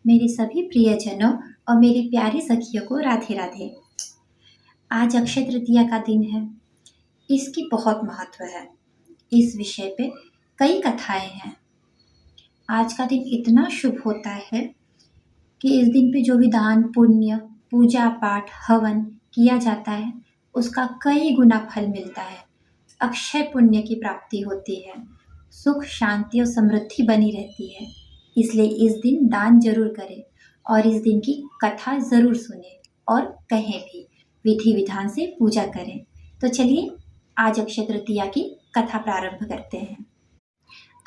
मेरे सभी प्रियजनों और मेरी प्यारी सखियों को राधे राधे। आज अक्षय तृतीया का दिन है। इसकी बहुत महत्व है। इस विषय पे कई कथाएं हैं। आज का दिन इतना शुभ होता है कि इस दिन पे जो भी दान पुण्य पूजा पाठ हवन किया जाता है उसका कई गुना फल मिलता है। अक्षय पुण्य की प्राप्ति होती है। सुख शांति और समृद्धि बनी रहती है। इसलिए इस दिन दान जरूर करें और इस दिन की कथा जरूर सुने और कहें भी, विधि विधान से पूजा करें। तो चलिए आज अक्षय तृतीया की कथा प्रारंभ करते हैं।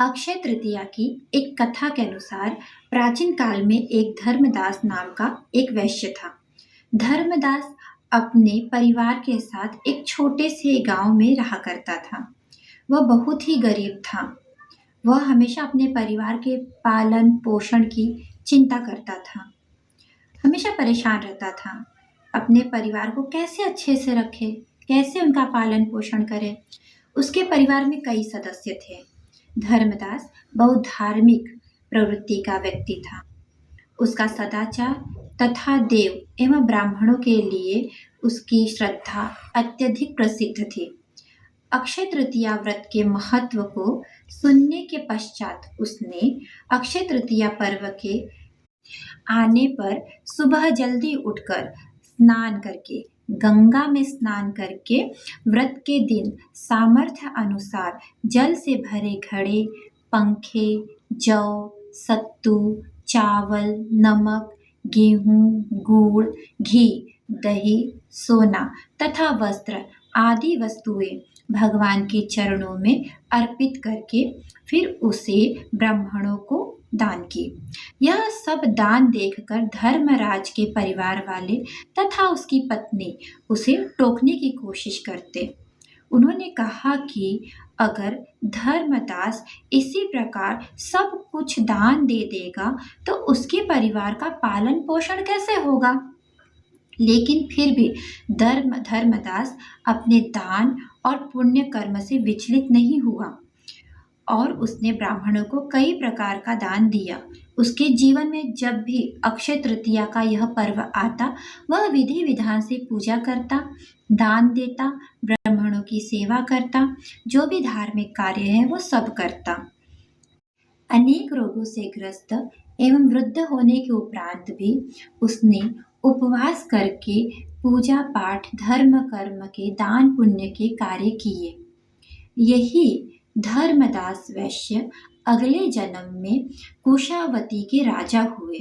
अक्षय तृतीया की एक कथा के अनुसार प्राचीन काल में एक धर्मदास नाम का एक वैश्य था। धर्मदास अपने परिवार के साथ एक छोटे से गांव में रहा करता था। वह बहुत ही गरीब था। वह हमेशा अपने परिवार के पालन पोषण की चिंता करता था। हमेशा परेशान रहता था। अपने परिवार को कैसे अच्छे से रखे, कैसे उनका पालन पोषण करे। उसके परिवार में कई सदस्य थे। धर्मदास बहुत धार्मिक प्रवृत्ति का व्यक्ति था। उसका सदाचार तथा देव एवं ब्राह्मणों के लिए उसकी श्रद्धा अत्यधिक प्रसिद्ध थी। अक्षय तृतीया व्रत के महत्व को सुनने के पश्चात उसने अक्षय तृतीया पर्व के आने पर सुबह जल्दी उठकर स्नान करके, गंगा में स्नान करके व्रत के दिन सामर्थ्य अनुसार जल से भरे घड़े, पंखे, जौ, सत्तू, चावल, नमक, गेहूं, गुड़, घी, दही, सोना तथा वस्त्र आदि वस्तुएं भगवान के चरणों में अर्पित करके फिर उसे ब्राह्मणों को दान की। यह सब दान देखकर धर्मराज के परिवार वाले तथा उसकी पत्नी उसे टोकने की कोशिश करते। उन्होंने कहा कि अगर धर्मदास इसी प्रकार सब कुछ दान दे देगा तो उसके परिवार का पालन पोषण कैसे होगा। लेकिन फिर भी धर्मदास अपने दान और पुण्य कर्म से विचलित नहीं हुआ और उसने ब्राह्मणों को कई प्रकार का दान दिया। उसके जीवन में जब भी अक्षय तृतीया का यह पर्व आता, वह विधि विधान से पूजा करता, दान देता, ब्राह्मणों की सेवा करता, जो भी धार्मिक कार्य है वो सब करता। अनेक रोगों से ग्रस्त एवं वृद्ध होने के उपरांत भी उसने उपवास करके पूजा पाठ धर्म कर्म के दान पुण्य के कार्य किए। यही धर्मदास वैश्य अगले जन्म में कुशावती के राजा हुए।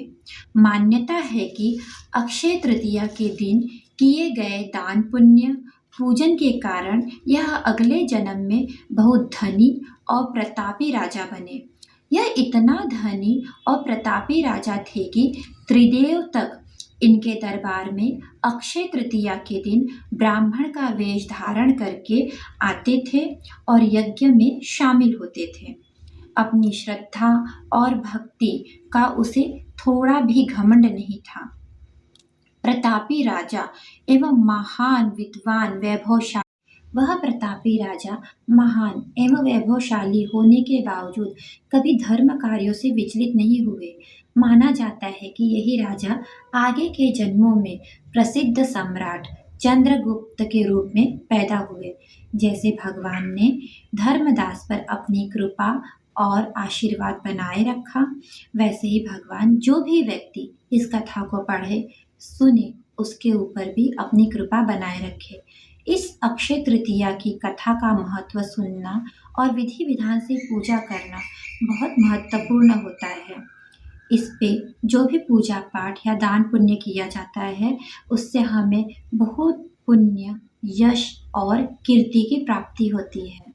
मान्यता है कि अक्षय तृतीया के दिन किए गए दान पुण्य पूजन के कारण यह अगले जन्म में बहुत धनी और प्रतापी राजा बने। यह इतना धनी और प्रतापी राजा थे कि त्रिदेव तक इनके दरबार में अक्षय तृतीया के दिन ब्राह्मण का वेश धारण करके आते थे और यज्ञ में शामिल होते थे। अपनी श्रद्धा और भक्ति का उसे थोड़ा भी घमंड नहीं था। प्रतापी राजा एवं महान विद्वान वैभवशाली वह प्रतापी राजा महान एवं वैभवशाली होने के बावजूद कभी धर्म कार्यों से विचलित नहीं हुए। माना जाता है कि यही राजा आगे के जन्मों में प्रसिद्ध सम्राट चंद्रगुप्त के रूप में पैदा हुए। जैसे भगवान ने धर्मदास पर अपनी कृपा और आशीर्वाद बनाए रखा, वैसे ही भगवान जो भी व्यक्ति इस कथा को पढ़े सुने उसके ऊपर भी अपनी कृपा बनाए रखे। इस अक्षय तृतीया की कथा का महत्व सुनना और विधि विधान से पूजा करना बहुत महत्वपूर्ण होता है। इस पे जो भी पूजा पाठ या दान पुण्य किया जाता है उससे हमें बहुत पुण्य, यश और कीर्ति की प्राप्ति होती है।